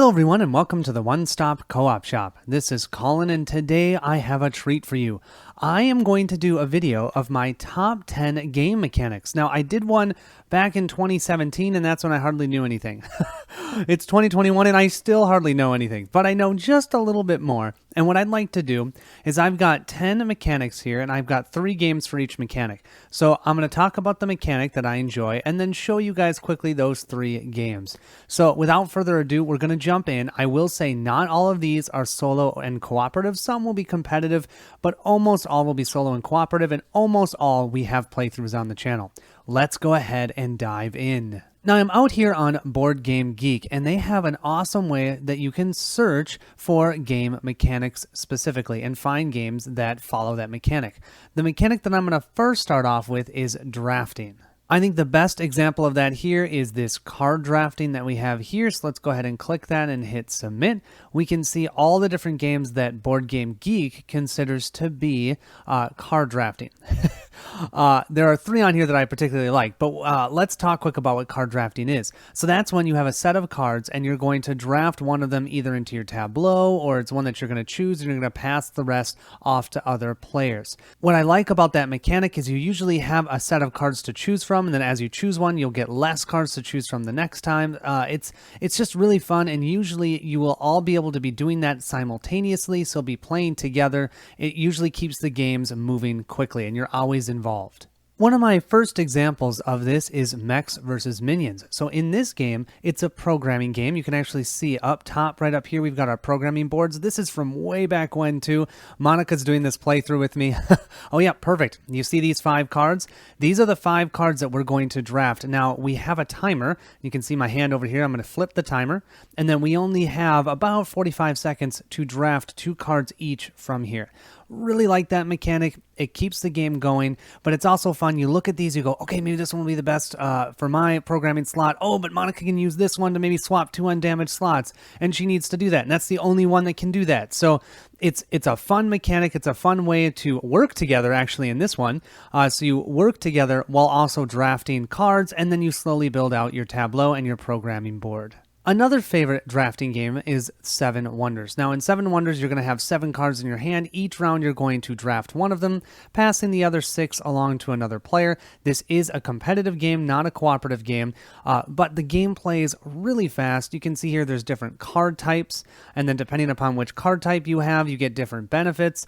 Hello everyone and welcome to the One Stop Co-op Shop. This is Colin and today I have a treat for you. I am going to do a video of my top 10 game mechanics. Now I did one back in 2017 and that's when I hardly knew anything. It's 2021 and I still hardly know anything, but I know just a little bit more. And what I'd like to do is I've got 10 mechanics here and I've got 3 games for each mechanic. So I'm going to talk about the mechanic that I enjoy and then show you guys quickly those 3 games. So without further ado, we're going to jump in. I will say not all of these are solo and cooperative. Some will be competitive, but almost all will be solo and cooperative, and almost all we have playthroughs on the channel. Let's go ahead and dive in. Now I'm out here on Board Game Geek and they have an awesome way that you can search for game mechanics specifically and find games that follow that mechanic. The mechanic that I'm going to first start off with is drafting. I think the best example of that here is this card drafting that we have here. So let's go ahead and click that and hit submit. We can see all the different games that Board Game Geek considers to be card drafting. There are 3 on here that I particularly like, but let's talk quick about what card drafting is. So that's when you have a set of cards and you're going to draft one of them either into your tableau or it's one that you're going to choose and you're going to pass the rest off to other players. What I like about that mechanic is you usually have a set of cards to choose from, and then as you choose one, you'll get less cards to choose from the next time. It's just really fun, and usually you will all be able to be doing that simultaneously, so be playing together. It usually keeps the games moving quickly, and you're always involved. One of my first examples of this is Mechs versus Minions. So in this game, it's a programming game. You can actually see up top, right up here, we've got our programming boards. This is from way back when too. Monica's doing this playthrough with me. Oh yeah, perfect. You see these 5 cards? These are the 5 cards that we're going to draft. Now we have a timer. You can see my hand over here. I'm going to flip the timer. And then we only have about 45 seconds to draft 2 cards each from here. Really like that mechanic. It keeps the game going, but it's also fun. You look at these, you go, okay, maybe this one will be the best for my programming slot. Oh, but Monica can use this one to maybe swap 2 undamaged slots, and she needs to do that, and that's the only one that can do that. So it's a fun mechanic. It's a fun way to work together, actually, in this one. So you work together while also drafting cards, and then you slowly build out your tableau and your programming board. Another favorite drafting game is 7 Wonders. Now in 7 Wonders, you're going to have 7 cards in your hand. Each round, you're going to draft one of them, passing the other 6 along to another player. This is a competitive game, not a cooperative game, but the game plays really fast. You can see here there's different card types, and then depending upon which card type you have, you get different benefits.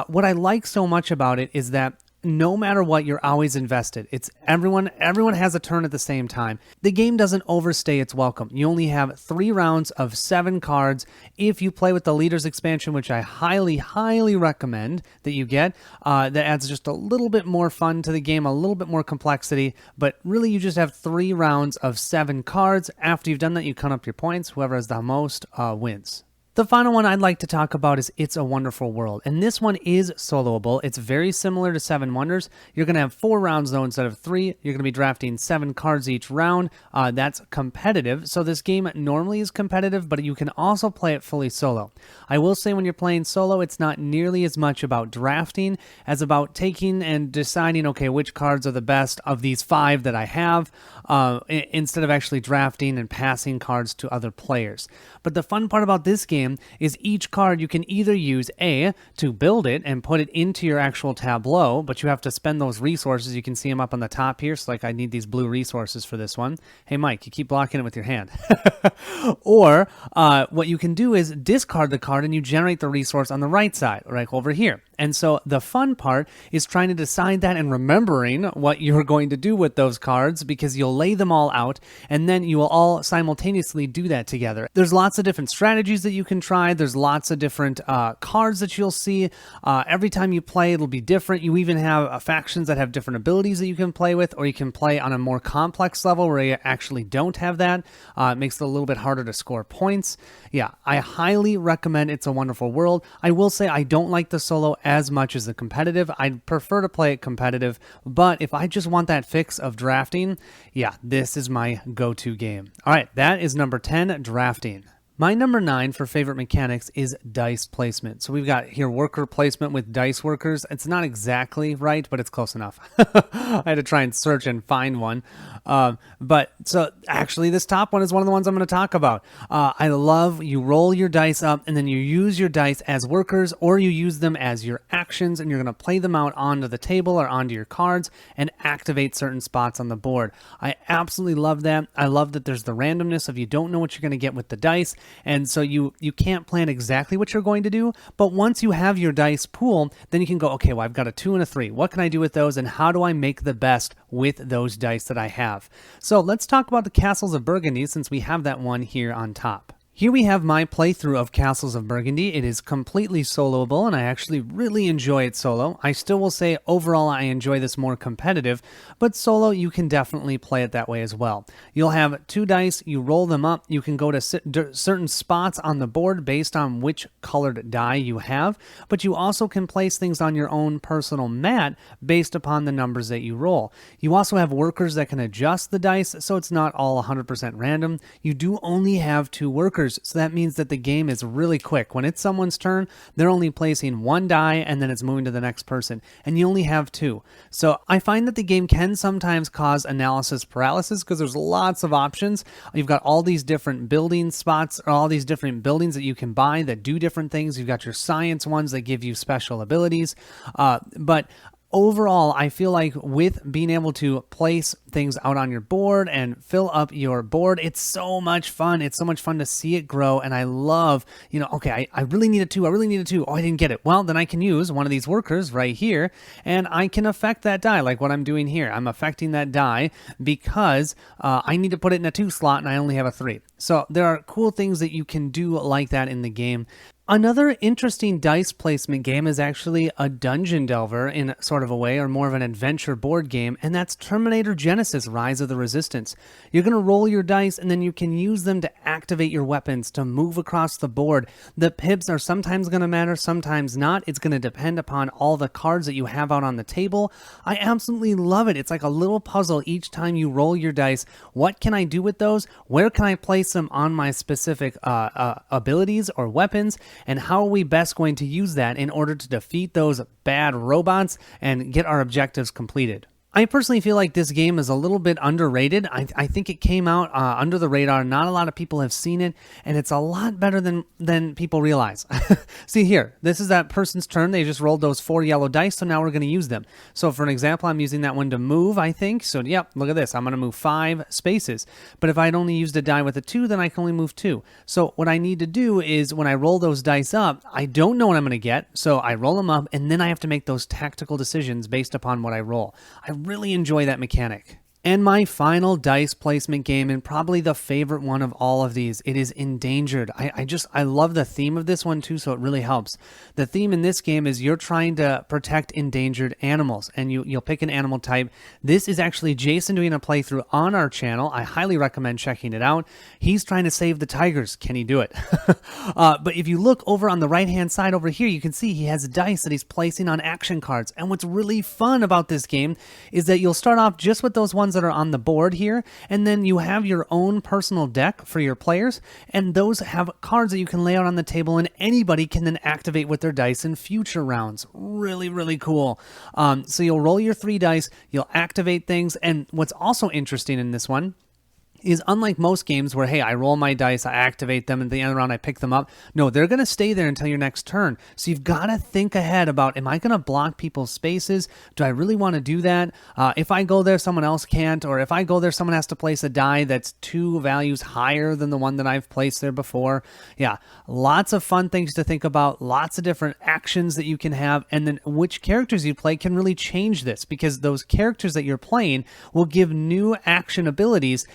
What I like so much about it is that no matter what, you're always invested. It's everyone has a turn at the same time. The game doesn't overstay its welcome. You only have 3 rounds of 7 cards. If you play with the Leaders expansion, which I highly recommend that you get, that adds just a little bit more fun to the game, a little bit more complexity, but really you just have 3 rounds of 7 cards. After you've done that, you count up your points. Whoever has the most wins. The final one I'd like to talk about is It's a Wonderful World, and this one is soloable. It's very similar to 7 Wonders. You're going to have 4 rounds though instead of 3. You're going to be drafting 7 cards each round. That's competitive, so this game normally is competitive, but you can also play it fully solo. I will say when you're playing solo, it's not nearly as much about drafting as about taking and deciding, okay, which cards are the best of these 5 that I have, instead of actually drafting and passing cards to other players. But the fun part about this game is each card you can either use A, to build it and put it into your actual tableau, but you have to spend those resources. You can see them up on the top here. So like I need these blue resources for this one. Hey Mike, you keep blocking it with your hand. Or what you can do is discard the card and you generate the resource on the right side, right over here. And so the fun part is trying to decide that and remembering what you're going to do with those cards, because you'll lay them all out and then you will all simultaneously do that together. There's lots of different strategies that you can try. There's lots of different cards that you'll see. Every time you play, it'll be different. You even have factions that have different abilities that you can play with, or you can play on a more complex level where you actually don't have that. It makes it a little bit harder to score points. Yeah, I highly recommend It's a Wonderful World. I will say I don't like the solo as much as the competitive. I'd prefer to play it competitive, but if I just want that fix of drafting, yeah, this is my go-to game. All right, that is number 10, drafting. My number 9 for favorite mechanics is dice placement. So we've got here worker placement with dice workers. It's not exactly right, but it's close enough. I had to try and search and find one. But so actually this top one is one of the ones I'm going to talk about. I love you roll your dice up and then you use your dice as workers, or you use them as your actions, and you're going to play them out onto the table or onto your cards and activate certain spots on the board. I absolutely love that. I love that there's the randomness of you don't know what you're going to get with the dice. And so you can't plan exactly what you're going to do, but once you have your dice pool, then you can go, okay, well, I've got a 2 and a 3. What can I do with those, and how do I make the best with those dice that I have? So let's talk about the Castles of Burgundy, since we have that one here on top. Here we have my playthrough of Castles of Burgundy. It is completely soloable, and I actually really enjoy it solo. I still will say overall I enjoy this more competitive, but solo you can definitely play it that way as well. You'll have 2 dice, you roll them up, you can go to certain spots on the board based on which colored die you have, but you also can place things on your own personal mat based upon the numbers that you roll. You also have workers that can adjust the dice, so it's not all 100% random. You do only have 2 workers, so that means that the game is really quick. When it's someone's turn, they're only placing 1 die and then it's moving to the next person, and you only have 2. So I find that the game can sometimes cause analysis paralysis because there's lots of options. You've got all these different building spots, or all these different buildings that you can buy that do different things. You've got your science ones that give you special abilities, but overall, I feel like with being able to place things out on your board and fill up your board, it's so much fun. It's so much fun to see it grow. And I love, okay, I really need a 2. I really need a 2. Oh, I didn't get it. Well, then I can use one of these workers right here, and I can affect that die like what I'm doing here. I'm affecting that die because I need to put it in a 2 slot and I only have a 3. So there are cool things that you can do like that in the game. Another interesting dice placement game is actually a dungeon delver in sort of a way, or more of an adventure board game, and that's Terminator Genisys Rise of the Resistance. You're going to roll your dice, and then you can use them to activate your weapons to move across the board. The pips are sometimes going to matter, sometimes not. It's going to depend upon all the cards that you have out on the table. I absolutely love it. It's like a little puzzle each time you roll your dice. What can I do with those? Where can I place them on my specific abilities or weapons? And how are we best going to use that in order to defeat those bad robots and get our objectives completed? I personally feel like this game is a little bit underrated. I think it came out under the radar. Not a lot of people have seen it, and it's a lot better than people realize. See here, this is that person's turn. They just rolled those 4 yellow dice, so now we're going to use them. So for an example, I'm using that one to move, I think. So yep, look at this. I'm going to move 5 spaces. But if I'd only used a die with a 2, then I can only move 2. So what I need to do is when I roll those dice up, I don't know what I'm going to get. So I roll them up, and then I have to make those tactical decisions based upon what I roll. I really enjoy that mechanic. And my final dice placement game, and probably the favorite one of all of these, it is Endangered. I love the theme of this one too, so it really helps. The theme in this game is you're trying to protect endangered animals, and you'll pick an animal type. This is actually Jason doing a playthrough on our channel. I highly recommend checking it out. He's trying to save the tigers. Can he do it? But if you look over on the right-hand side over here, you can see he has dice that he's placing on action cards. And what's really fun about this game is that you'll start off just with those ones that are on the board here, and then you have your own personal deck for your players, and those have cards that you can lay out on the table, and anybody can then activate with their dice in future rounds. Really, really cool. So you'll roll your 3 dice, you'll activate things, and what's also interesting in this one is unlike most games where, hey, I roll my dice, I activate them, and at the end of the round I pick them up. No, they're going to stay there until your next turn. So you've got to think ahead about, am I going to block people's spaces? Do I really want to do that? If I go there, someone else can't. Or if I go there, someone has to place a die that's 2 values higher than the one that I've placed there before. Yeah, lots of fun things to think about, lots of different actions that you can have, and then which characters you play can really change this, because those characters that you're playing will give new action abilities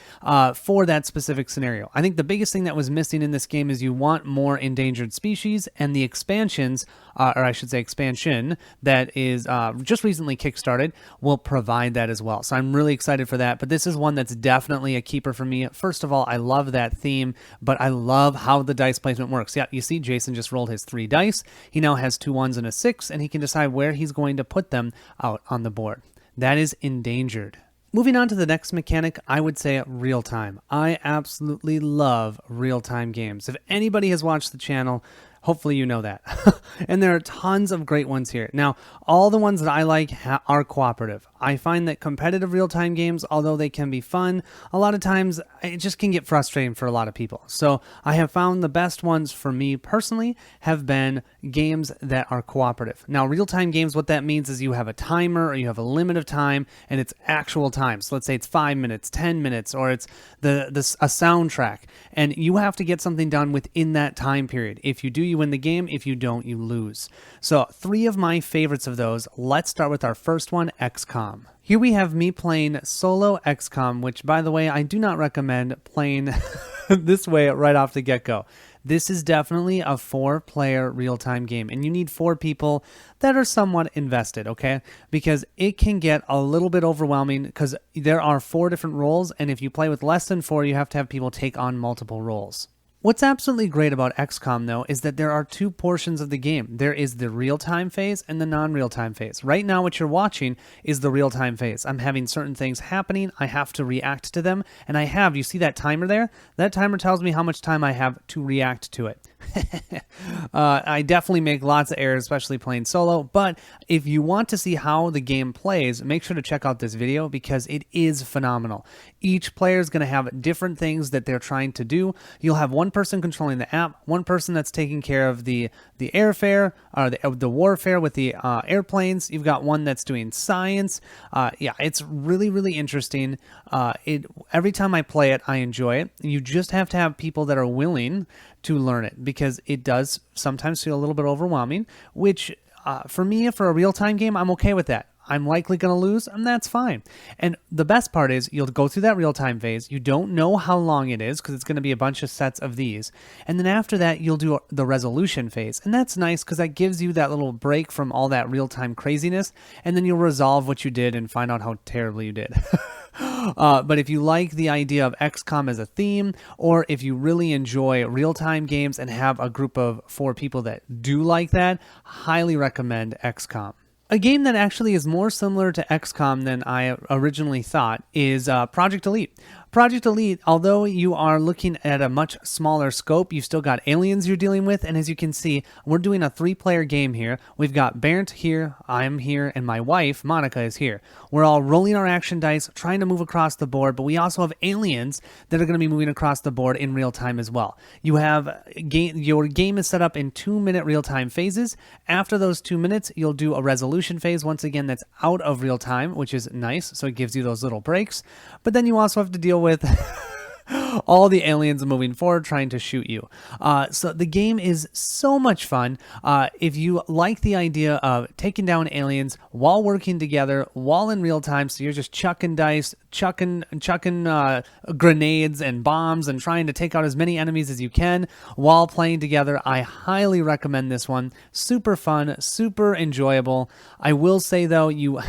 for that specific scenario. I think the biggest thing that was missing in this game is you want more endangered species, and the expansions, or I should say expansion, that is just recently kickstarted will provide that as well. So I'm really excited for that, but this is one that's definitely a keeper for me. First of all, I love that theme, but I love how the dice placement works. Yeah, you see Jason just rolled his 3 dice. He now has 2 1s and a 6, and he can decide where he's going to put them out on the board. That is Endangered. Moving on to the next mechanic, I would say real time. I absolutely love real time games. If anybody has watched the channel, hopefully you know that. And there are tons of great ones here. Now, all the ones that I like are cooperative. I find that competitive real-time games, although they can be fun, a lot of times it just can get frustrating for a lot of people. So I have found the best ones for me personally have been games that are cooperative. Now, real-time games, what that means is you have a timer or you have a limit of time and it's actual time. So let's say it's 5 minutes, 10 minutes, or it's a soundtrack. And you have to get something done within that time period. If you do, you win the game. If you don't, you lose. So 3 of my favorites of those. Let's start with our first one, XCOM. Here we have me playing solo XCOM, which, by the way, I do not recommend playing this way right off the get-go. This is definitely a 4-player real-time game, and you need 4 people that are somewhat invested, okay? Because it can get a little bit overwhelming because there are 4 different roles, and if you play with less than 4, you have to have people take on multiple roles. What's absolutely great about XCOM, though, is that there are 2 portions of the game. There is the real-time phase and the non-real-time phase. Right now, what you're watching is the real-time phase. I'm having certain things happening. I have to react to them, and you see that timer there? That timer tells me how much time I have to react to it. I definitely make lots of errors, especially playing solo, but if you want to see how the game plays, make sure to check out this video because it is phenomenal. Each player is going to have different things that they're trying to do. You'll have one person controlling the app, one person that's taking care of the airfare, or the warfare with the airplanes. You've got one that's doing science. Yeah, it's really, really interesting. Every time I play it, I enjoy it. You just have to have people that are willing to learn it because it does sometimes feel a little bit overwhelming, which for me, for a real-time game, I'm okay with that. I'm likely going to lose, and that's fine. And the best part is you'll go through that real-time phase. You don't know how long it is because it's going to be a bunch of sets of these. And then after that, you'll do the resolution phase. And that's nice because that gives you that little break from all that real-time craziness. And then you'll resolve what you did and find out how terribly you did. But if you like the idea of XCOM as a theme, or if you really enjoy real-time games and have a group of 4 people that do like that, highly recommend XCOM. A game that actually is more similar to XCOM than I originally thought is Project Elite. Project Elite, although you are looking at a much smaller scope, you've still got aliens you're dealing with, and as you can see, we're doing a 3-player game here. We've got Bernd here, I'm here, and my wife, Monica, is here. We're all rolling our action dice, trying to move across the board, but we also have aliens that are going to be moving across the board in real time as well. Your game is set up in 2-minute real-time phases. After those 2 minutes, you'll do a resolution phase, once again, that's out of real time, which is nice, so it gives you those little breaks. But then you also have to deal with all the aliens moving forward trying to shoot you. So the game is so much fun. If you like the idea of taking down aliens while working together, while in real time, so you're just chucking dice, chucking grenades and bombs and trying to take out as many enemies as you can while playing together, I highly recommend this one. Super fun, super enjoyable. I will say though, you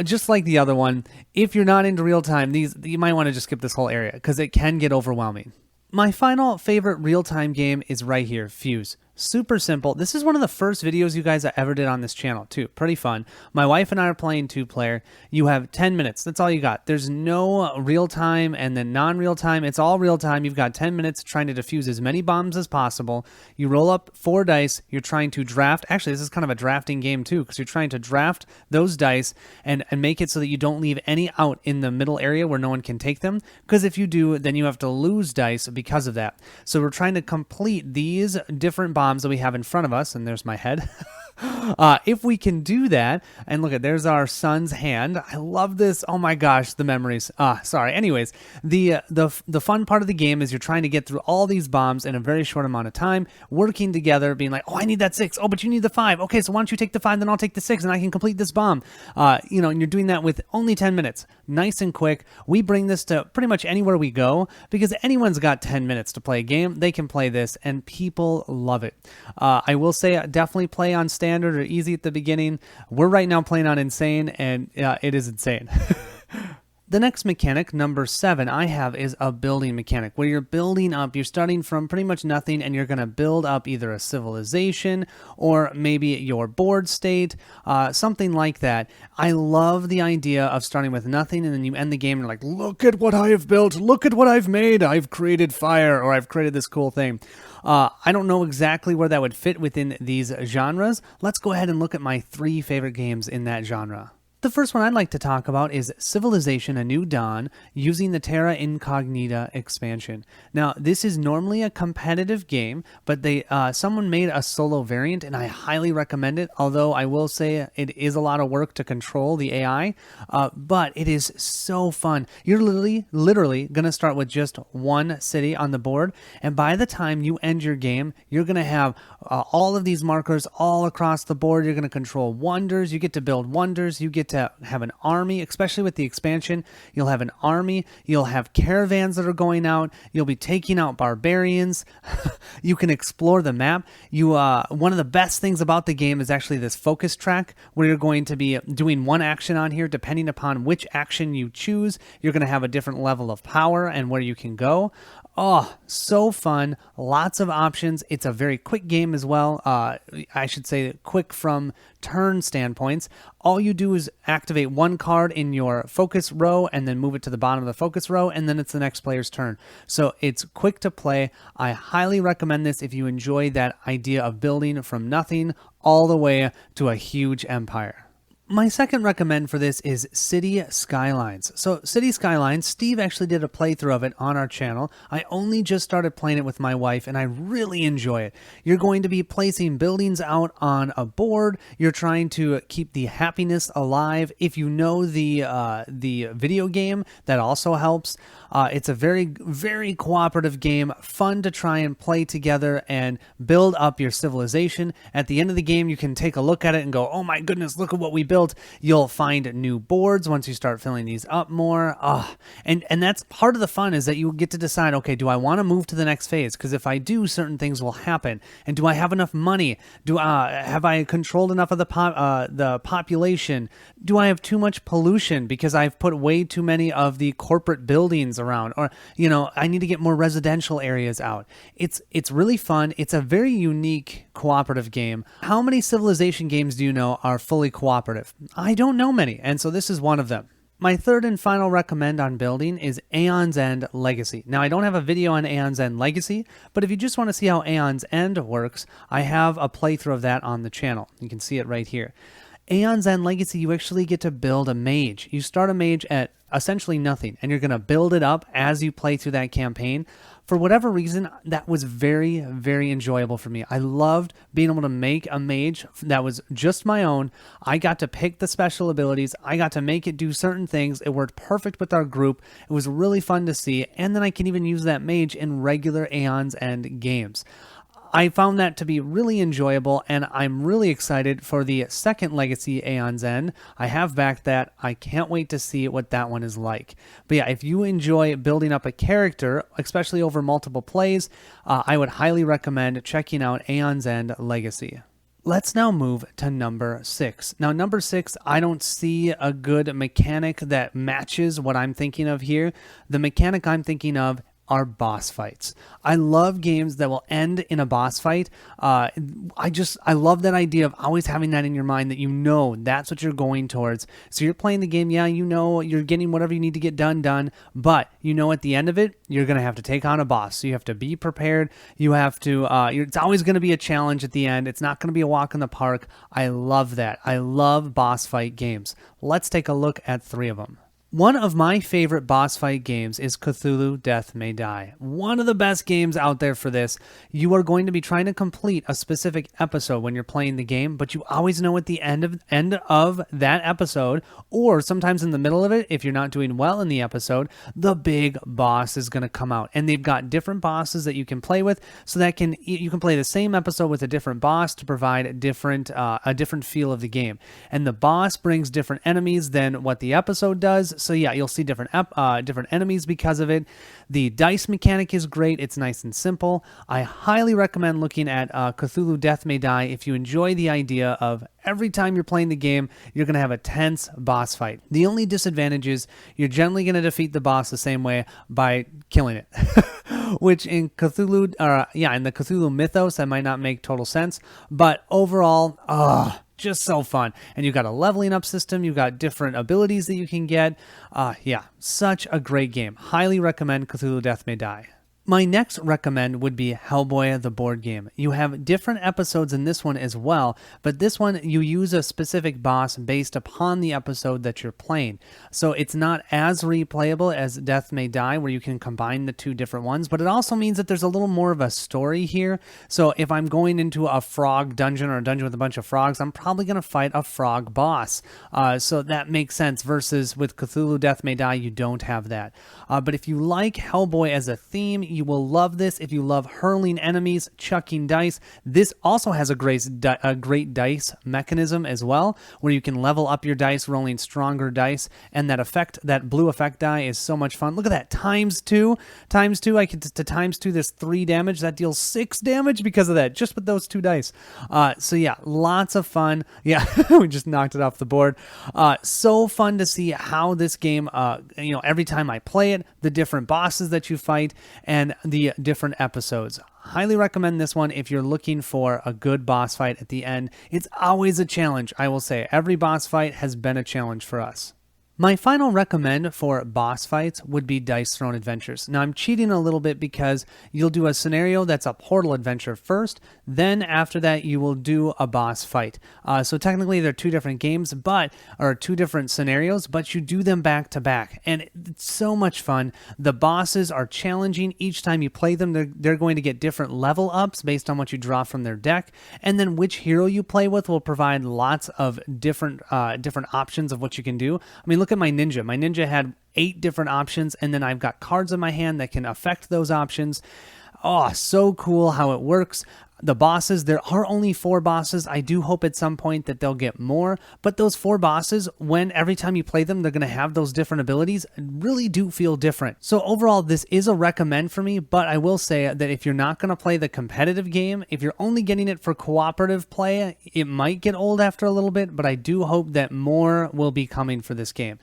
just like the other one, if you're not into real time, you might want to just skip this whole area because it can get overwhelming. My final favorite real-time game is right here, Fuse. Super simple. This is one of the first videos you guys I ever did on this channel too. Pretty fun. My wife and I are playing 2-player. You have 10 minutes. That's all you got. There's no real time and then non-real time. It's all real time. You've got 10 minutes trying to defuse as many bombs as possible. You roll up 4 dice. You're trying to draft. Actually, this is kind of a drafting game too because you're trying to draft those dice and make it so that you don't leave any out in the middle area where no one can take them. Because if you do, then you have to lose dice because of that. So we're trying to complete these different bombs that we have in front of us, and there's my head. If we can do that, and look at, there's our son's hand. I love this. Oh my gosh, the memories. Sorry. Anyways, the fun part of the game is you're trying to get through all these bombs in a very short amount of time, working together, being like, oh, I need that 6. Oh, but you need the 5. Okay, so why don't you take the 5, then I'll take the 6, and I can complete this bomb. And you're doing that with only 10 minutes. Nice and quick. We bring this to pretty much anywhere we go because anyone's got 10 minutes to play a game. They can play this, and people love it. I will say definitely play on standard or easy at the beginning. We're right now playing on insane, and it is insane. The next mechanic, number 7, I have is a building mechanic where you're building up. You're starting from pretty much nothing and you're going to build up either a civilization or maybe your board state, something like that. I love the idea of starting with nothing and then you end the game and you're like, look at what I have built. Look at what I've made. I've created fire or I've created this cool thing. I don't know exactly where that would fit within these genres. Let's go ahead and look at my 3 favorite games in that genre. The first one I'd like to talk about is Civilization: A New Dawn using the Terra Incognita expansion. Now, this is normally a competitive game, but someone made a solo variant, and I highly recommend it, although I will say it is a lot of work to control the AI, but it is so fun. You're literally going to start with just one city on the board, and by the time you end your game, you're going to have all of these markers all across the board. You're going to control wonders. You get to build wonders. You get to have an army, especially with the expansion. You'll have an army. You'll have caravans that are going out. You'll be taking out barbarians. You can explore the map. One of the best things about the game is actually this focus track where you're going to be doing one action on here. Depending upon which action you choose, you're going to have a different level of power and where you can go. Oh, so fun. Lots of options. It's a very quick game as well. I should say quick from turn standpoints. All you do is activate one card in your focus row and then move it to the bottom of the focus row, and then it's the next player's turn. So it's quick to play. I highly recommend this if you enjoy that idea of building from nothing all the way to a huge empire. My second recommend for this is City Skylines. So City Skylines, Steve actually did a playthrough of it on our channel. I only just started playing it with my wife and I really enjoy it. You're going to be placing buildings out on a board. You're trying to keep the happiness alive. If you know the video game, that also helps. It's a very, very cooperative game, fun to try and play together and build up your civilization. At the end of the game, you can take a look at it and go, oh my goodness, look at what we built. You'll find new boards once you start filling these up more. And that's part of the fun, is that you get to decide, okay, do I want to move to the next phase? Because if I do, certain things will happen. And do I have enough money? Have I controlled enough of the population? Do I have too much pollution because I've put way too many of the corporate buildings around? Or, I need to get more residential areas out. It's really fun. It's a very unique cooperative game. How many Civilization games do you know are fully cooperative? I don't know many, and so this is one of them. My third and final recommend on building is Aeon's End Legacy. Now, I don't have a video on Aeon's End Legacy, but if you just want to see how Aeon's End works, I have a playthrough of that on the channel. You can see it right here. Aeon's End Legacy, you actually get to build a mage. You start a mage at essentially nothing, and you're going to build it up as you play through that campaign. For whatever reason, that was very, very enjoyable for me. I loved being able to make a mage that was just my own. I got to pick the special abilities. I got to make it do certain things. It worked perfect with our group. It was really fun to see. And then I can even use that mage in regular Aeon's End games. I found that to be really enjoyable, and I'm really excited for the second Legacy Aeon's End. I have backed that. I can't wait to see what that one is like. But yeah, if you enjoy building up a character, especially over multiple plays, I would highly recommend checking out Aeon's End Legacy. Let's now move to number 6. Now, number 6, I don't see a good mechanic that matches what I'm thinking of here. The mechanic I'm thinking of are boss fights. I love games that will end in a boss fight. I love that idea of always having that in your mind, that that's what you're going towards. So you're playing the game, you're getting whatever you need to get done, but at the end of it, you're going to have to take on a boss. So you have to be prepared. You have to, it's always going to be a challenge at the end. It's not going to be a walk in the park. I love that. I love boss fight games. Let's take a look at 3 of them. One of my favorite boss fight games is Cthulhu Death May Die. One of the best games out there for this. You are going to be trying to complete a specific episode when you're playing the game, but you always know at the end of that episode, or sometimes in the middle of it, if you're not doing well in the episode, the big boss is going to come out. And they've got different bosses that you can play with, so that you can play the same episode with a different boss to provide a different feel of the game. And the boss brings different enemies than what the episode does. So yeah, you'll see different enemies because of it. The dice mechanic is great. It's nice and simple. I highly recommend looking at Cthulhu Death May Die if you enjoy the idea of every time you're playing the game, you're going to have a tense boss fight. The only disadvantage is you're generally going to defeat the boss the same way by killing it. Which in Cthulhu, in the Cthulhu mythos, that might not make total sense. But overall, just so fun. And you've got a leveling up system. You've got different abilities that you can get. Such a great game. Highly recommend Cthulhu Death May Die. My next recommend would be Hellboy, the board game. You have different episodes in this one as well, but this one you use a specific boss based upon the episode that you're playing. So it's not as replayable as Death May Die, where you can combine the two different ones, but it also means that there's a little more of a story here. So if I'm going into a frog dungeon or a dungeon with a bunch of frogs, I'm probably going to fight a frog boss. So that makes sense, versus with Cthulhu Death May Die, you don't have that. But if you like Hellboy as a theme, you will love this. If you love hurling enemies, chucking dice, this also has a great dice mechanism as well, where you can level up your dice, rolling stronger dice, and that blue effect die is so much fun. Look at that, times two. I can to times 2, there's 3 damage. That deals 6 damage because of that, just with those 2 dice. So yeah, lots of fun. Yeah, we just knocked it off the board. So fun to see how this game, every time I play it, the different bosses that you fight, and the different episodes. Highly recommend this one if you're looking for a good boss fight at the end. It's always a challenge, I will say. Every boss fight has been a challenge for us. My final recommend for boss fights would be Dice Throne Adventures. Now, I'm cheating a little bit because you'll do a scenario that's a portal adventure first, then after that you will do a boss fight. So technically they're 2 different games, or 2 different scenarios, but you do them back to back, and it's so much fun. The bosses are challenging. Each time you play them, they're going to get different level ups based on what you draw from their deck, and then which hero you play with will provide lots of different options of what you can do. I mean, look at my ninja. My ninja had 8 different options, and then I've got cards in my hand that can affect those options. Oh, so cool how it works. The bosses, there are only 4 bosses. I do hope at some point that they'll get more, but those 4 bosses, every time you play them, they're going to have those different abilities, really do feel different. So overall, this is a recommend for me, but I will say that if you're not going to play the competitive game, if you're only getting it for cooperative play, it might get old after a little bit, but I do hope that more will be coming for this game.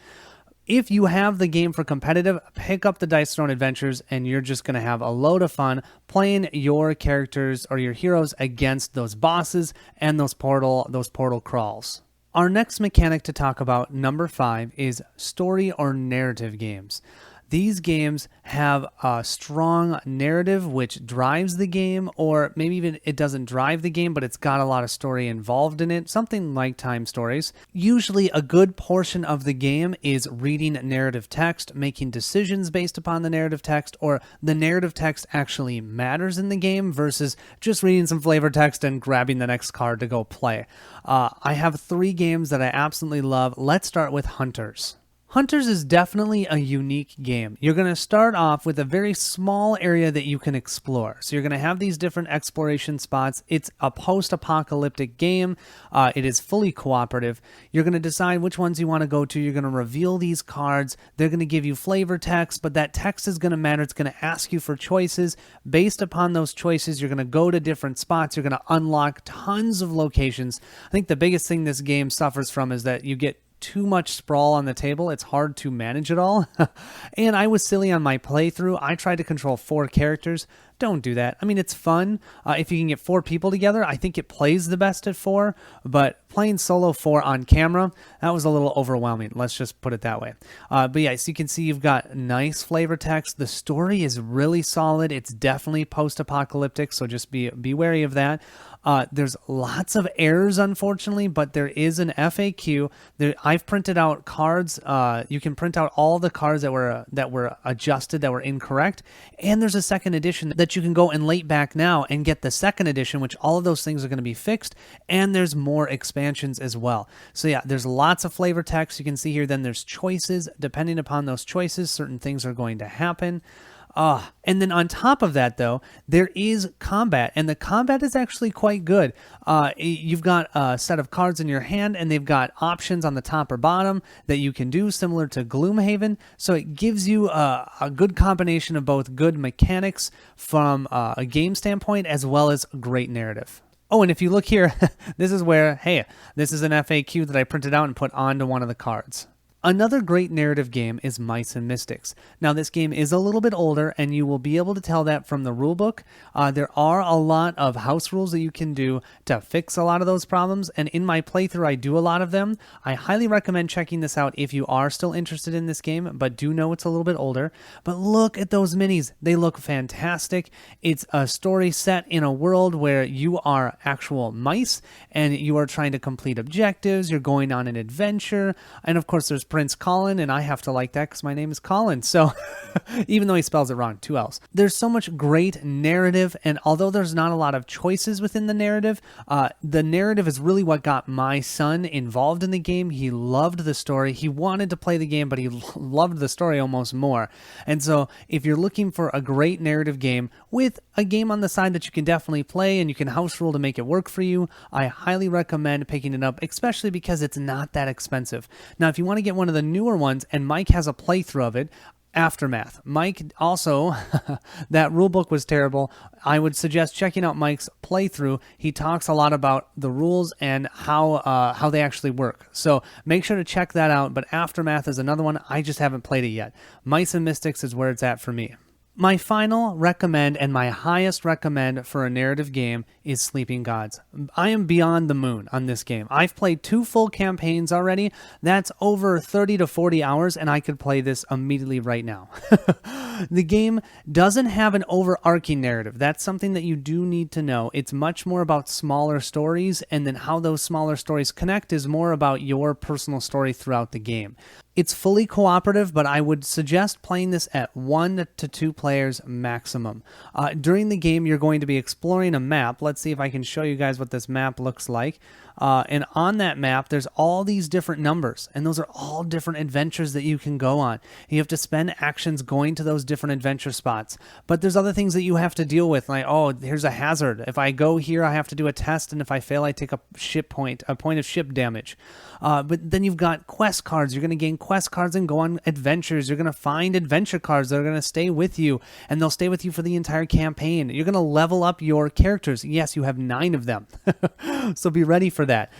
If you have the game for competitive, pick up the Dice Throne Adventures, and you're just going to have a load of fun playing your characters or your heroes against those bosses and those portal crawls. Our next mechanic to talk about, number 5, is story or narrative games. These games have a strong narrative which drives the game, or maybe even it doesn't drive the game, but it's got a lot of story involved in it, something like time stories. Usually a good portion of the game is reading narrative text, making decisions based upon the narrative text, or the narrative text actually matters in the game versus just reading some flavor text and grabbing the next card to go play. I have 3 games that I absolutely love. Let's start with Hunters. Hunters is definitely a unique game. You're going to start off with a very small area that you can explore. So you're going to have these different exploration spots. It's a post-apocalyptic game. It is fully cooperative. You're going to decide which ones you want to go to. You're going to reveal these cards. They're going to give you flavor text, but that text is going to matter. It's going to ask you for choices. Based upon those choices, you're going to go to different spots. You're going to unlock tons of locations. I think the biggest thing this game suffers from is that you get too much sprawl on the table. It's hard to manage it all. And I was silly on my playthrough. I tried to control 4 characters. Don't do that. I mean, it's fun. If you can get 4 people together, I think it plays the best at 4, but playing solo 4 on camera, that was a little overwhelming. Let's just put it that way. But yeah, so you can see you've got nice flavor text. The story is really solid. It's definitely post-apocalyptic, so just be wary of that. There's lots of errors, unfortunately, but there is an FAQ. I've printed out cards. You can print out all the cards that were adjusted, that were incorrect, and there's a second edition that you can go and late back now and get the second edition, which all of those things are going to be fixed, and there's more expansions as well. So yeah, there's lots of flavor text. You can see here, then there's choices. Depending upon those choices, certain things are going to happen. And then on top of that, though, there is combat, and the combat is actually quite good. You've got a set of cards in your hand, and they've got options on the top or bottom that you can do, similar to Gloomhaven. So it gives you a good combination of both good mechanics from a game standpoint as well as great narrative. Oh, and if you look here, this is where, hey, this is an FAQ that I printed out and put onto one of the cards. Another great narrative game is Mice and Mystics. Now, this game is a little bit older, and you will be able to tell that from the rulebook. There are a lot of house rules that you can do to fix a lot of those problems, and in my playthrough, I do a lot of them. I highly recommend checking this out if you are still interested in this game, but do know it's a little bit older. But look at those minis. They look fantastic. It's a story set in a world where you are actual mice, and you are trying to complete objectives. You're going on an adventure, and of course, there's Prince Colin, and I have to like that because my name is Colin. So even though he spells it wrong, 2 L's. There's so much great narrative, and although there's not a lot of choices within the narrative is really what got my son involved in the game. He loved the story. He wanted to play the game, but he loved the story almost more. And so if you're looking for a great narrative game with a game on the side that you can definitely play and you can house rule to make it work for you, I highly recommend picking it up, especially because it's not that expensive. Now, if you want to get one of the newer ones, and Mike has a playthrough of it, Aftermath. Mike also, that rulebook was terrible. I would suggest checking out Mike's playthrough. He talks a lot about the rules and how they actually work. So make sure to check that out. But Aftermath is another one. I just haven't played it yet. Mice and Mystics is where it's at for me. My final recommend and my highest recommend for a narrative game is Sleeping Gods. I am beyond the moon on this game. I've played 2 full campaigns already. That's over 30 to 40 hours, and I could play this immediately right now. The game doesn't have an overarching narrative. That's something that you do need to know. It's much more about smaller stories, and then how those smaller stories connect is more about your personal story throughout the game. It's fully cooperative, but I would suggest playing this at 1 to 2 players maximum. During the game, you're going to be exploring a map. Let's see if I can show you guys what this map looks like. And on that map, there's all these different numbers, and those are all different adventures that you can go on. You have to spend actions going to those different adventure spots. But there's other things that you have to deal with, like, oh, here's a hazard. If I go here, I have to do a test, and if I fail, I take a point of ship damage. But then you've got quest cards. You're going to gain quest cards and go on adventures. You're going to find adventure cards that are going to stay with you, and they'll stay with you for the entire campaign. You're going to level up your characters. Yes, you have 9 of them. So be ready for that.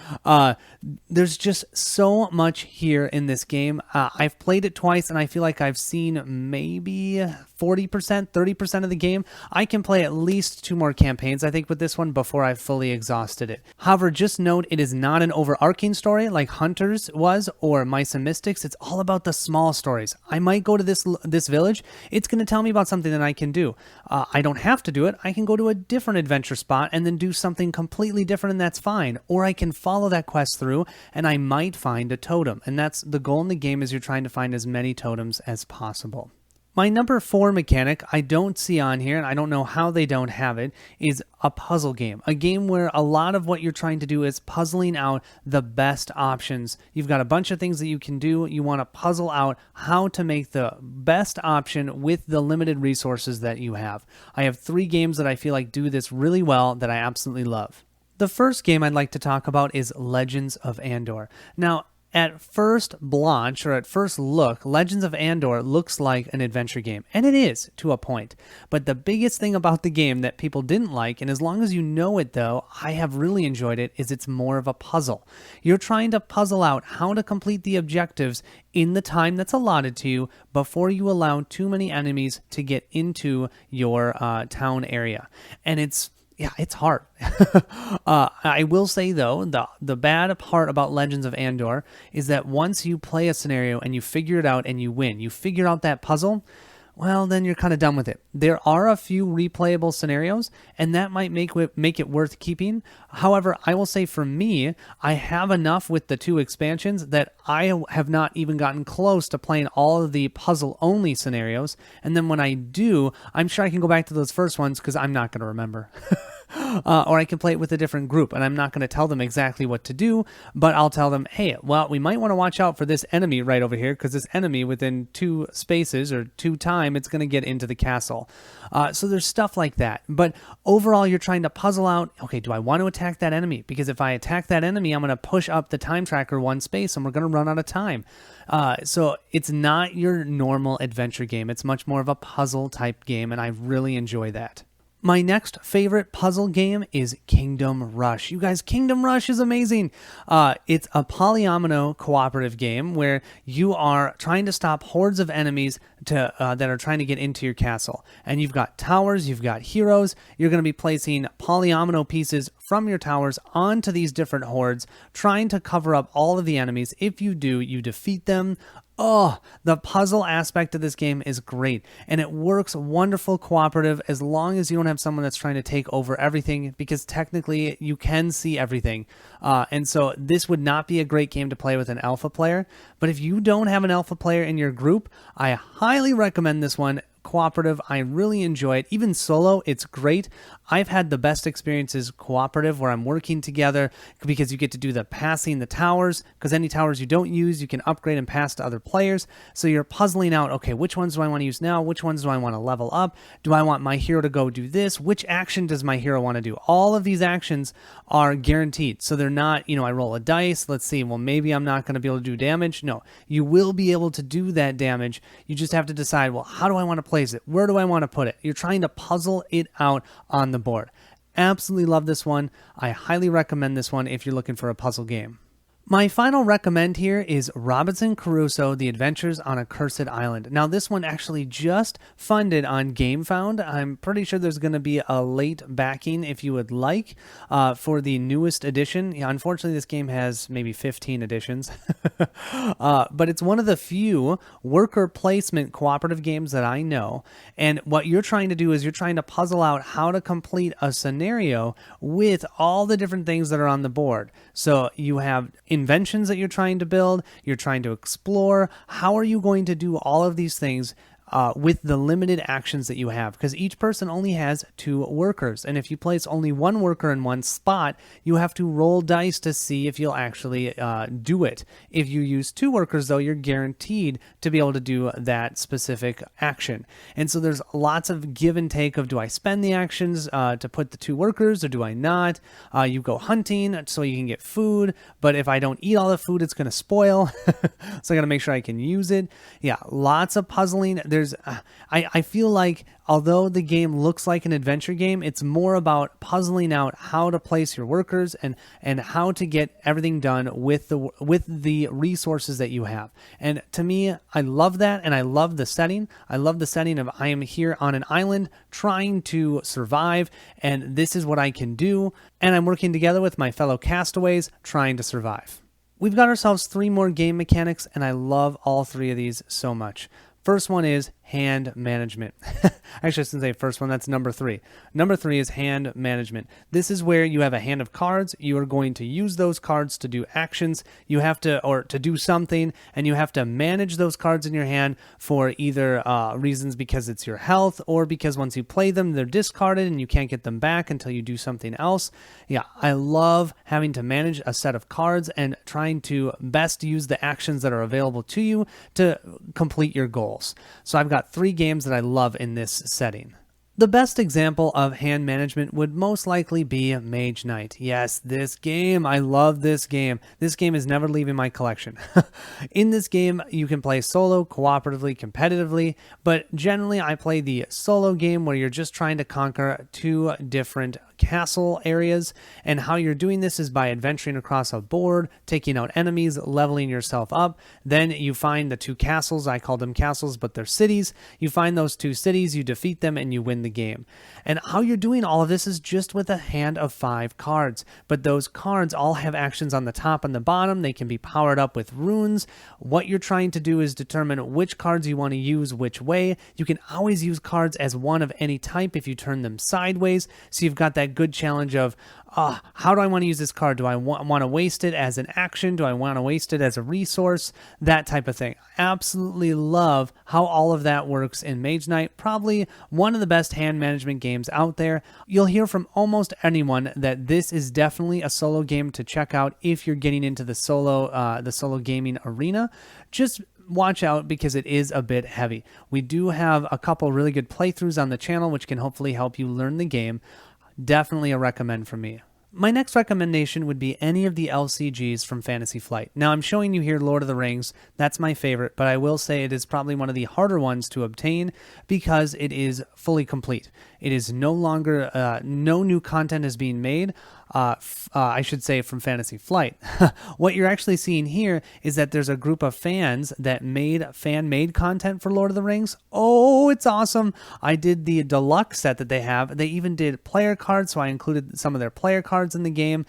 There's just so much here in this game. I've played it twice, and I feel like I've seen maybe 40%, 30% of the game. I can play at least 2 more campaigns, I think, with this one before I've fully exhausted it. However, just note it is not an overarching story like Hunters was or Mice and Mystics. It's all about the small stories. I might go to this village. It's going to tell me about something that I can do. I don't have to do it. I can go to a different adventure spot and then do something completely different, and that's fine. Or I can follow that quest through, and I might find a totem. And that's the goal in the game, is you're trying to find as many totems as possible. My number 4 mechanic I don't see on here, and I don't know how they don't have it, is a puzzle game. A game where a lot of what you're trying to do is puzzling out the best options. You've got a bunch of things that you can do. You want to puzzle out how to make the best option with the limited resources that you have. I have 3 games that I feel like do this really well that I absolutely love. The first game I'd like to talk about is Legends of Andor. Now, at first blanch, or at first look, Legends of Andor looks like an adventure game, and it is, to a point. But the biggest thing about the game that people didn't like, and as long as you know it though, I have really enjoyed it, is it's more of a puzzle. You're trying to puzzle out how to complete the objectives in the time that's allotted to you before you allow too many enemies to get into your town area. And it's hard. I will say, though, the bad part about Legends of Andor is that once you play a scenario and you figure it out and you win, you figure out that puzzle, well, then you're kind of done with it. There are a few replayable scenarios, and that might make it worth keeping. However, I will say for me, I have enough with the 2 expansions that I have not even gotten close to playing all of the puzzle-only scenarios, and then when I do, I'm sure I can go back to those first ones because I'm not going to remember. or I can play it with a different group, and I'm not going to tell them exactly what to do, but I'll tell them, hey, well, we might want to watch out for this enemy right over here, because this enemy within 2 spaces or 2 time, it's going to get into the castle. So there's stuff like that. But overall, you're trying to puzzle out, okay, do I want to attack that enemy? Because if I attack that enemy, I'm going to push up the time tracker 1 space, and we're going to run out of time. So it's not your normal adventure game. It's much more of a puzzle type game, and I really enjoy that. My next favorite puzzle game is Kingdom Rush. You guys, Kingdom Rush is amazing. It's a polyomino cooperative game where you are trying to stop hordes of enemies that are trying to get into your castle. And you've got towers, you've got heroes. You're going to be placing polyomino pieces from your towers onto these different hordes, trying to cover up all of the enemies. If you do, you defeat them. Oh, the puzzle aspect of this game is great, and it works wonderful cooperative as long as you don't have someone that's trying to take over everything, because technically you can see everything. And so this would not be a great game to play with an alpha player, but if you don't have an alpha player in your group, I highly recommend this one. Cooperative, I really enjoy it. Even solo, it's great. I've had the best experiences cooperative where I'm working together, because you get to do the passing the towers, because any towers you don't use, you can upgrade and pass to other players. So you're puzzling out, okay, which ones do I want to use now? Which ones do I want to level up? Do I want my hero to go do this? Which action does my hero want to do? All of these actions are guaranteed. So they're not, I roll a dice. Let's see, well, maybe I'm not going to be able to do damage. No, you will be able to do that damage. You just have to decide, well, how do I want to place it? Where do I want to put it? You're trying to puzzle it out on the board. Absolutely love this one. I highly recommend this one if you're looking for a puzzle game. My final recommend here is Robinson Crusoe: The Adventures on a Cursed Island. Now, this one actually just funded on GameFound. I'm pretty sure there's going to be a late backing if you would like for the newest edition. Yeah, unfortunately, this game has maybe 15 editions, but it's one of the few worker placement cooperative games that I know. And what you're trying to do is you're trying to puzzle out how to complete a scenario with all the different things that are on the board. So you have inventions that you're trying to build, you're trying to explore. How are you going to do all of these things with the limited actions that you have? Because each person only has 2 workers, and if you place only 1 worker in one spot, you have to roll dice to see if you'll actually do it. If you use 2 workers, though, you're guaranteed to be able to do that specific action. And so there's lots of give and take of, do I spend the actions to put the 2 workers, or do I not? You go hunting so you can get food, but if I don't eat all the food, it's going to spoil. So I got to make sure I can use it. Yeah, lots of puzzling. I feel like although the game looks like an adventure game, it's more about puzzling out how to place your workers and how to get everything done with the resources that you have. And to me, I love that, and I love the setting. I love the setting of I am here on an island trying to survive, and this is what I can do, and I'm working together with my fellow castaways trying to survive. We've got ourselves 3 more game mechanics, and I love all 3 of these so much. First one is hand management. Actually, I shouldn't say first one, that's number 3. Number 3 is hand management. This is where you have a hand of cards. You are going to use those cards to do actions. You have to, or to do something, and you have to manage those cards in your hand for either reasons because it's your health, or because once you play them, they're discarded and you can't get them back until you do something else. Yeah, I love having to manage a set of cards and trying to best use the actions that are available to you to complete your goals. So I've got 3 games that I love in this setting. The best example of hand management would most likely be Mage Knight. Yes, this game. I love this game. This game is never leaving my collection. In this game, you can play solo, cooperatively, competitively, but generally I play the solo game where you're just trying to conquer 2 different castle areas, and how you're doing this is by adventuring across a board, taking out enemies, leveling yourself up. Then you find the 2 castles. I call them castles, but they're cities. You find those 2 cities, you defeat them, and you win the game. And how you're doing all of this is just with a hand of 5 cards, but those cards all have actions on the top and the bottom. They can be powered up with runes. What you're trying to do is determine which cards you want to use which way. You can always use cards as one of any type if you turn them sideways, so you've got that that good challenge of, how do I want to use this card? Do I want to waste it as an action? Do I want to waste it as a resource? That type of thing. Absolutely love how all of that works in Mage Knight. Probably one of the best hand management games out there. You'll hear from almost anyone that this is definitely a solo game to check out if you're getting into the solo gaming arena. Just watch out because it is a bit heavy. We do have a couple really good playthroughs on the channel which can hopefully help you learn the game. Definitely a recommend from me. My next recommendation would be any of the LCGs from Fantasy Flight. Now, I'm showing you here Lord of the Rings. That's my favorite, but I will say it is probably one of the harder ones to obtain because it is fully complete. It is no longer, no new content is being made. I should say from Fantasy Flight. What you're actually seeing here is that there's a group of fans that made fan-made content for Lord of the Rings. Oh, it's awesome. I did the deluxe set that they have. They even did player cards, so I included some of their player cards in the game.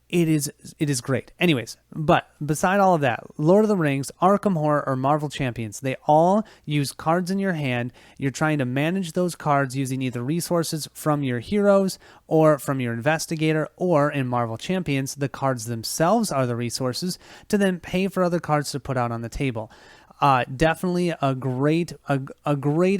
It is great. Anyways, but beside all of that, Lord of the Rings, Arkham Horror, or Marvel Champions, they all use cards in your hand. You're trying to manage those cards using either resources from your heroes or from your investigator, or in Marvel Champions, the cards themselves are the resources to then pay for other cards to put out on the table. Definitely a great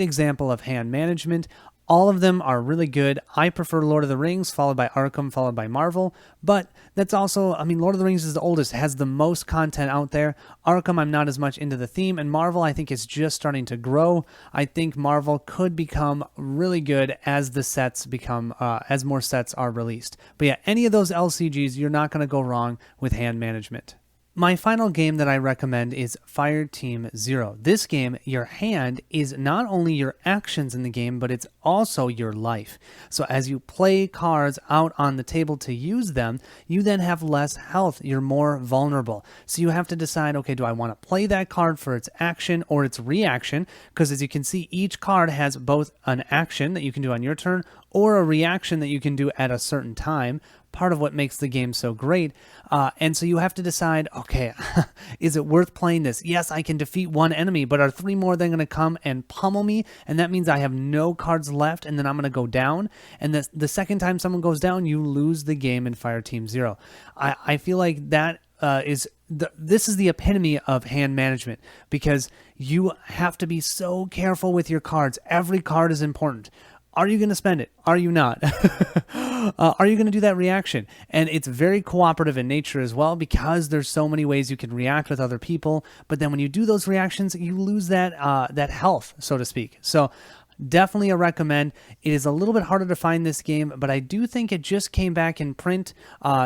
example of hand management. All of them are really good. I prefer Lord of the Rings, followed by Arkham, followed by Marvel. But that's also, I mean, Lord of the Rings is the oldest, has the most content out there. Arkham, I'm not as much into the theme. And Marvel, I think, is just starting to grow. I think Marvel could become really good as the sets become, as more sets are released. But yeah, any of those LCGs, you're not going to go wrong with hand management. My final game that I recommend is Fireteam Zero. This game, your hand is not only your actions in the game, but it's also your life. So as you play cards out on the table to use them, you then have less health. You're more vulnerable. So you have to decide, okay, do I want to play that card for its action or its reaction? Because as you can see, each card has both an action that you can do on your turn or a reaction that you can do at a certain time. Part of what makes the game so great. And so you have to decide, okay, is it worth playing this? Yes, I can defeat one enemy, but are 3 more then going to come and pummel me? And that means I have no cards left, and then I'm going to go down. And the second time someone goes down, you lose the game in Fireteam Zero. I feel like that this is the epitome of hand management, because you have to be so careful with your cards. Every card is important. Are you going to spend it? Are you not? Are you going to do that reaction? And it's very cooperative in nature as well, because there's so many ways you can react with other people. But then when you do those reactions, you lose that health, so to speak. So definitely a recommend. It is a little bit harder to find this game, but I do think it just came back in print.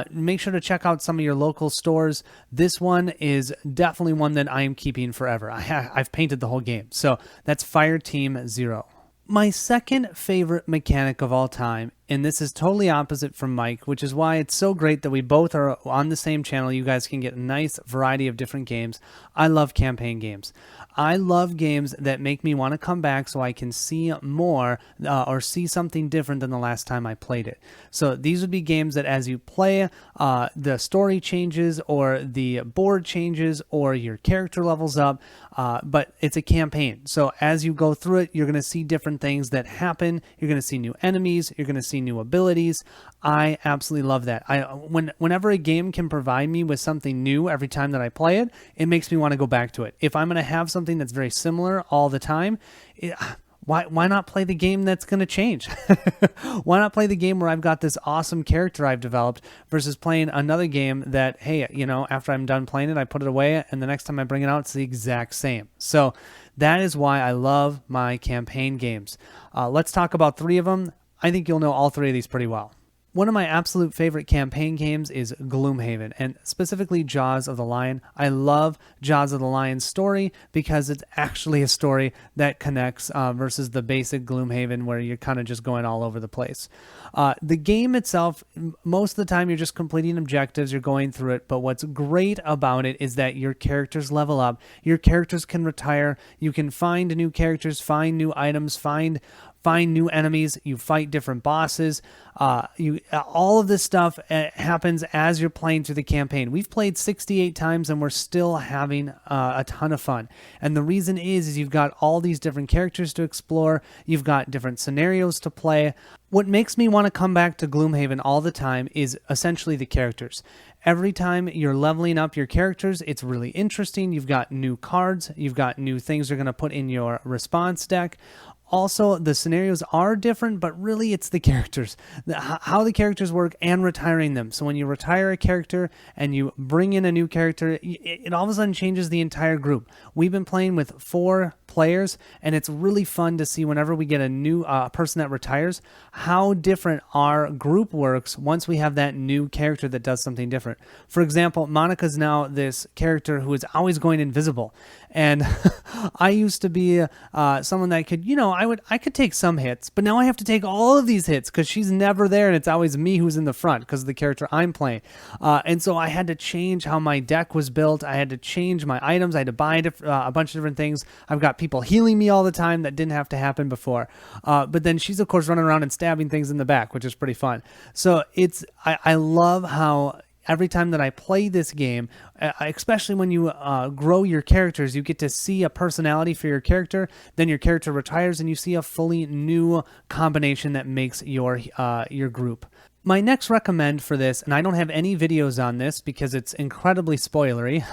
Make sure to check out some of your local stores. This one is definitely one that I am keeping forever. I've painted the whole game. So that's Fireteam Zero. My second favorite mechanic of all time, and this is totally opposite from Mike, which is why it's so great that we both are on the same channel. You guys can get a nice variety of different games. I love campaign games. I love games that make me want to come back so I can see more or see something different than the last time I played it. So these would be games that as you play, the story changes or the board changes or your character levels up, but it's a campaign. So as you go through it, you're going to see different things that happen. You're going to see new enemies. You're going to see new abilities. I absolutely love that. Whenever a game can provide me with something new every time that I play it, it makes me want to go back to it. If I'm going to have something that's very similar all the time, why not play the game that's going to change? Why not play the game where I've got this awesome character I've developed versus playing another game that, hey, after I'm done playing it, I put it away, and the next time I bring it out, it's the exact same. So that is why I love my campaign games. Let's talk about 3 of them. I think you'll know all 3 of these pretty well. One of my absolute favorite campaign games is Gloomhaven, and specifically Jaws of the Lion. I love Jaws of the Lion's story because it's actually a story that connects versus the basic Gloomhaven where you're kind of just going all over the place. The game itself, most of the time you're just completing objectives, you're going through it, but what's great about it is that your characters level up, your characters can retire, you can find new characters, find new items, find find new enemies, you fight different bosses. All of this stuff happens as you're playing through the campaign. We've played 68 times and we're still having a ton of fun. And the reason is you've got all these different characters to explore. You've got different scenarios to play. What makes me want to come back to Gloomhaven all the time is essentially the characters. Every time you're leveling up your characters, it's really interesting. You've got new cards. You've got new things you're going to put in your response deck. Also, the scenarios are different, but really it's the characters, how the characters work and retiring them. So when you retire a character and you bring in a new character, it all of a sudden changes the entire group. We've been playing with 4 players, and it's really fun to see whenever we get a new person that retires, how different our group works once we have that new character that does something different. For example, Monica's now this character who is always going invisible. And I used to be someone that could, I could take some hits, but now I have to take all of these hits because she's never there and it's always me who's in the front because of the character I'm playing. And so I had to change how my deck was built. I had to change my items. I had to buy a bunch of different things. I've got people healing me all the time that didn't have to happen before. But then she's, of course, running around and stabbing things in the back, which is pretty fun. So I love how every time that I play this game, especially when you grow your characters, you get to see a personality for your character, then your character retires and you see a fully new combination that makes your group. My next recommend for this, and I don't have any videos on this because it's incredibly spoilery,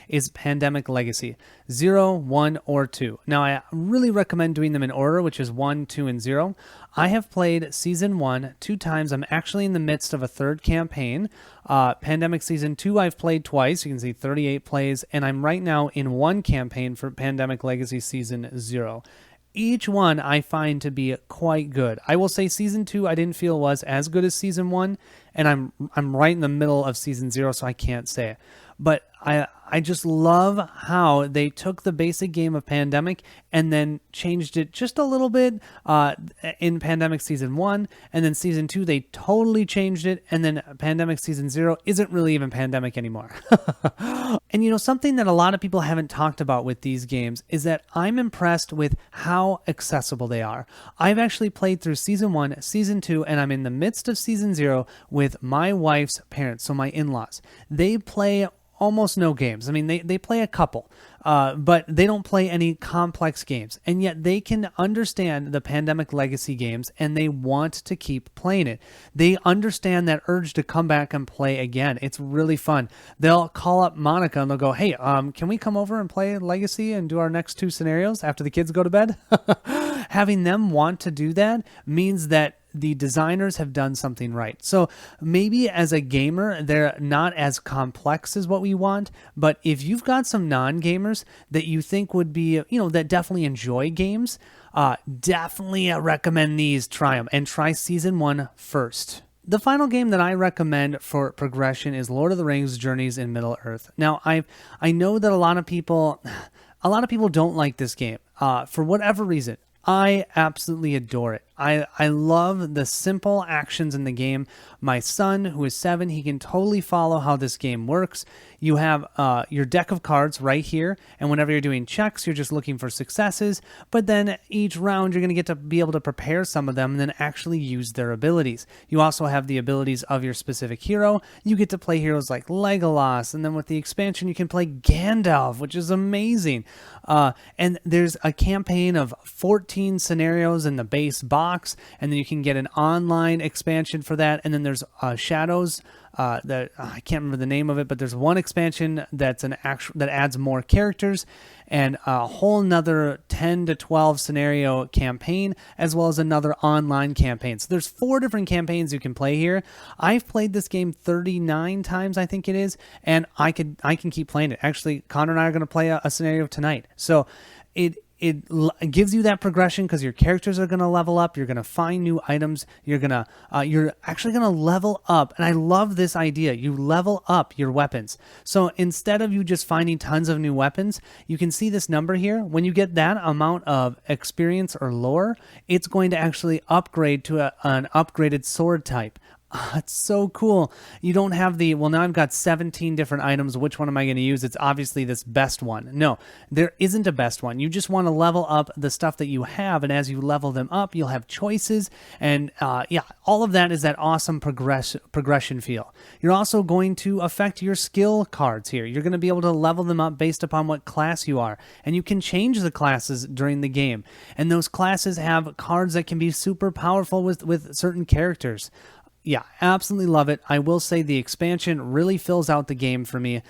is Pandemic Legacy 0, 1, or 2. Now, I really recommend doing them in order, which is 1, 2, and 0. I have played Season 1 2 times. I'm actually in the midst of a third campaign. Pandemic Season 2 I've played twice. You can see 38 plays, and I'm right now in one campaign for Pandemic Legacy Season 0. Each one I find to be quite good. I will say Season 2 I didn't feel was as good as Season 1, and I'm right in the middle of Season 0, so I can't say it. But I just love how they took the basic game of Pandemic and then changed it just a little bit in Pandemic Season 1, and then Season 2 they totally changed it, and then Pandemic Season 0 isn't really even Pandemic anymore. And something that a lot of people haven't talked about with these games is that I'm impressed with how accessible they are. I've actually played through Season 1, Season 2, and I'm in the midst of Season 0 with my wife's parents, so my in-laws. They play almost no games. I mean, they play a couple, but they don't play any complex games. And yet they can understand the Pandemic Legacy games and they want to keep playing it. They understand that urge to come back and play again. It's really fun. They'll call up Monica and they'll go, hey, can we come over and play Legacy and do our next 2 scenarios after the kids go to bed? Having them want to do that means that the designers have done something right. So maybe as a gamer, they're not as complex as what we want, but if you've got some non-gamers that you think would be, that definitely enjoy games, definitely recommend these. Try them and try Season 1 first. The final game that I recommend for progression is Lord of the Rings: Journeys in Middle-earth. Now, I know that a lot of people don't like this game for whatever reason. I absolutely adore it. I love the simple actions in the game. My son, who is 7, he can totally follow how this game works. You have your deck of cards right here, and whenever you're doing checks, you're just looking for successes, but then each round you're going to get to be able to prepare some of them and then actually use their abilities. You also have the abilities of your specific hero. You get to play heroes like Legolas, and then with the expansion you can play Gandalf, which is amazing. And there's a campaign of 14 scenarios in the base box, and then you can get an online expansion for that, and then there's Shadows that I can't remember the name of it, but there's one expansion that's that adds more characters and a whole nother 10 to 12 scenario campaign, as well as another online campaign. So there's 4 different campaigns you can play here. I've played this game 39 times, I think it is, and I can keep playing it. Actually, Connor and I are going to play a scenario tonight. So it gives you that progression because your characters are going to level up. You're going to find new items. You're actually going to level up. And I love this idea. You level up your weapons. So instead of you just finding tons of new weapons, you can see this number here. When you get that amount of experience or lore, it's going to actually upgrade to an upgraded sword type. It's so cool. You don't have the, well, now I've got 17 different items. Which one am I going to use? It's obviously this best one. No, there isn't a best one. You just want to level up the stuff that you have. And as you level them up, you'll have choices. And yeah, all of that is that awesome progression feel. You're also going to affect your skill cards here. You're going to be able to level them up based upon what class you are. And you can change the classes during the game. And those classes have cards that can be super powerful with certain characters. Yeah, absolutely love it. I will say the expansion really fills out the game for me.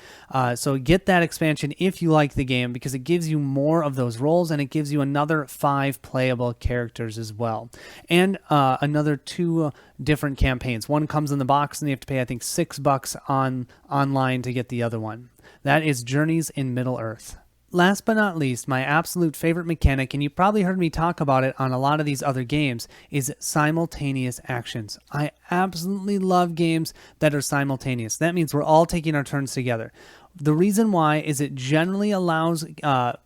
So get that expansion if you like the game, because it gives you more of those roles, and it gives you another 5 playable characters as well. And another 2 different campaigns. One comes in the box, and you have to pay, I think, $6 online to get the other one. That is Journeys in Middle-earth. Last but not least, my absolute favorite mechanic, and you probably heard me talk about it on a lot of these other games, is simultaneous actions. I absolutely love games that are simultaneous. That means we're all taking our turns together. The reason why is it generally allows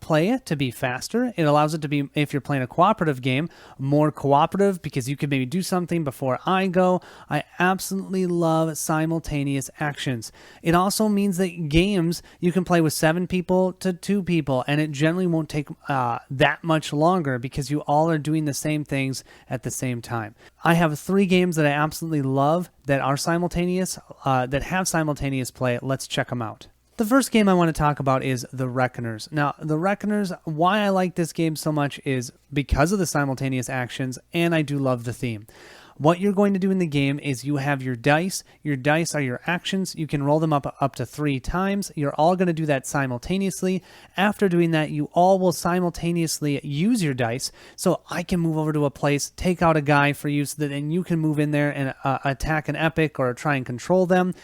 play to be faster. It allows it to be, if you're playing a cooperative game, more cooperative, because you can maybe do something before I go. I absolutely love simultaneous actions. It also means that games, you can play with 7 people to 2 people, and it generally won't take that much longer because you all are doing the same things at the same time. I have 3 games that I absolutely love that are simultaneous, that have simultaneous play. Let's check them out. The first game I want to talk about is The Reckoners. Now, The Reckoners, why I like this game so much is because of the simultaneous actions, and I do love the theme. What you're going to do in the game is you have your dice. Your dice are your actions. You can roll them up to 3 times. You're all going to do that simultaneously. After doing that, you all will simultaneously use your dice. So I can move over to a place, take out a guy for you, so that then you can move in there and attack an epic or try and control them.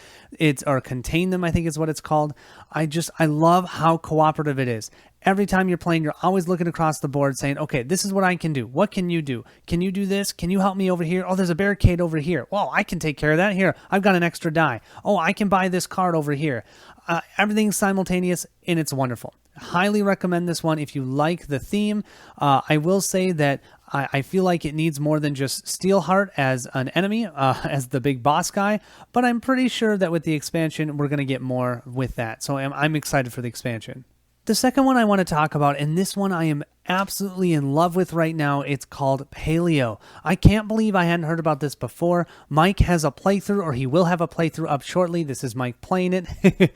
Or contain them, I think is what it's called. I love how cooperative it is. Every time you're playing, you're always looking across the board saying, okay, this is what I can do. What can you do? Can you do this? Can you help me over here? Oh, there's a barricade over here. Well, I can take care of that. Here, I've got an extra die. Oh, I can buy this card over here. Everything's simultaneous, and it's wonderful. Highly recommend this one if you like the theme. I will say that I feel like it needs more than just Steelheart as an enemy, as the big boss guy, but I'm pretty sure that with the expansion, we're going to get more with that. So I'm excited for the expansion. The second one I want to talk about, and this one I am absolutely in love with right now, it's called Paleo. I can't believe I hadn't heard about this before. Mike has a playthrough, or he will have a playthrough up shortly. This is Mike playing it.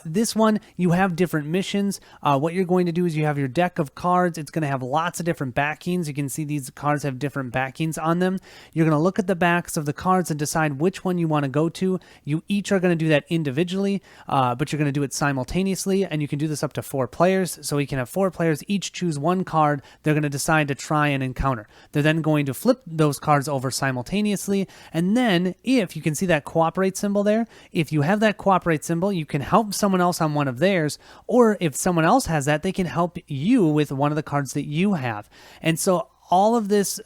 This one, you have different missions. What you're going to do is you have your deck of cards. It's going to have lots of different backings. You can see these cards have different backings on them. You're going to look at the backs of the cards and decide which one you want to go to. You each are going to do that individually, but you're going to do it simultaneously, and you can do this up to 4 players. So you can have 4 players each choose one card they're going to decide to try and encounter. They're then going to flip those cards over simultaneously, and then if you can see that cooperate symbol there, if you have that cooperate symbol, you can help someone else on one of theirs, or if someone else has that, they can help you with one of the cards that you have. And so all of this,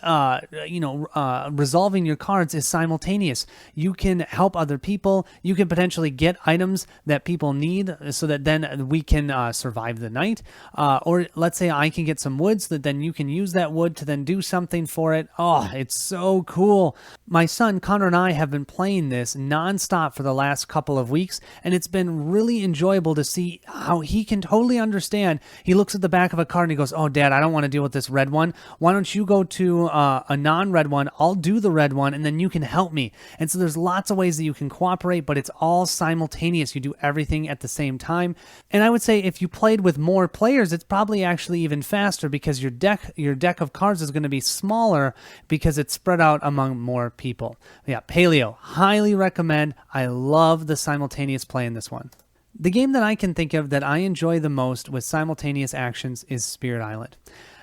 resolving your cards is simultaneous. You can help other people. You can potentially get items that people need so that then we can survive the night. Or let's say I can get some wood so that then you can use that wood to then do something for it. Oh, it's so cool. My son, Connor, and I have been playing this nonstop for the last couple of weeks, and it's been really enjoyable to see how he can totally understand. He looks at the back of a card and he goes, oh, Dad, I don't want to deal with this red one. Why don't you go to a non-red one? I'll do the red one, and then you can help me. And so there's lots of ways that you can cooperate, but it's all simultaneous. You do everything at the same time. And I would say if you played with more players, it's probably actually even faster, because your deck of cards is going to be smaller because it's spread out among more people. Yeah, Paleo, highly recommend. I love the simultaneous play in this one. The game that I can think of that I enjoy the most with simultaneous actions is Spirit Island.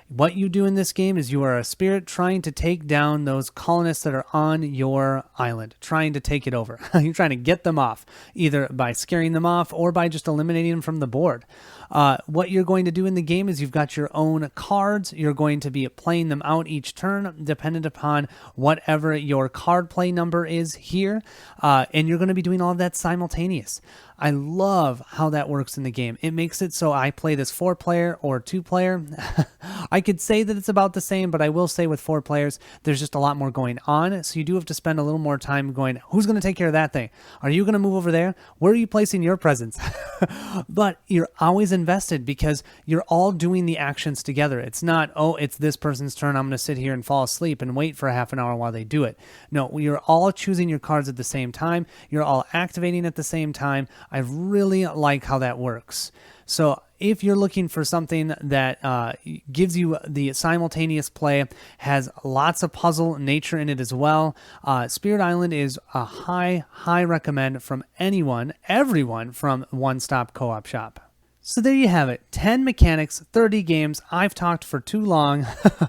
What you do in this game is you are a spirit trying to take down those colonists that are on your island, trying to take it over. You're trying to get them off, either by scaring them off or by just eliminating them from the board. What you're going to do in the game is you've got your own cards. You're going to be playing them out each turn, dependent upon whatever your card play number is here. And you're going to be doing all of that simultaneous. I love how that works in the game. It makes it so I play this 4-player or 2-player. I could say that it's about the same, but I will say with 4 players, there's just a lot more going on. So you do have to spend a little more time going, who's going to take care of that thing? Are you going to move over there? Where are you placing your presents? But you're always invested because you're all doing the actions together. It's not, oh, it's this person's turn. I'm going to sit here and fall asleep and wait for half an hour while they do it. No, you're all choosing your cards at the same time. You're all activating at the same time. I really like how that works. So if you're looking for something that gives you the simultaneous play, has lots of puzzle nature in it as well, Spirit Island is a high recommend from everyone from One Stop Co-op Shop. So there you have it, 10 mechanics, 30 games. I've talked for too long.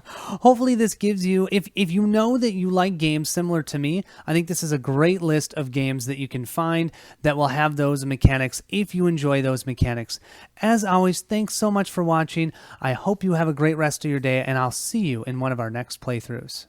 Hopefully this gives you, if you know that you like games similar to me, I think this is a great list of games that you can find that will have those mechanics if you enjoy those mechanics. As always, thanks so much for watching. I hope you have a great rest of your day, and I'll see you in one of our next playthroughs.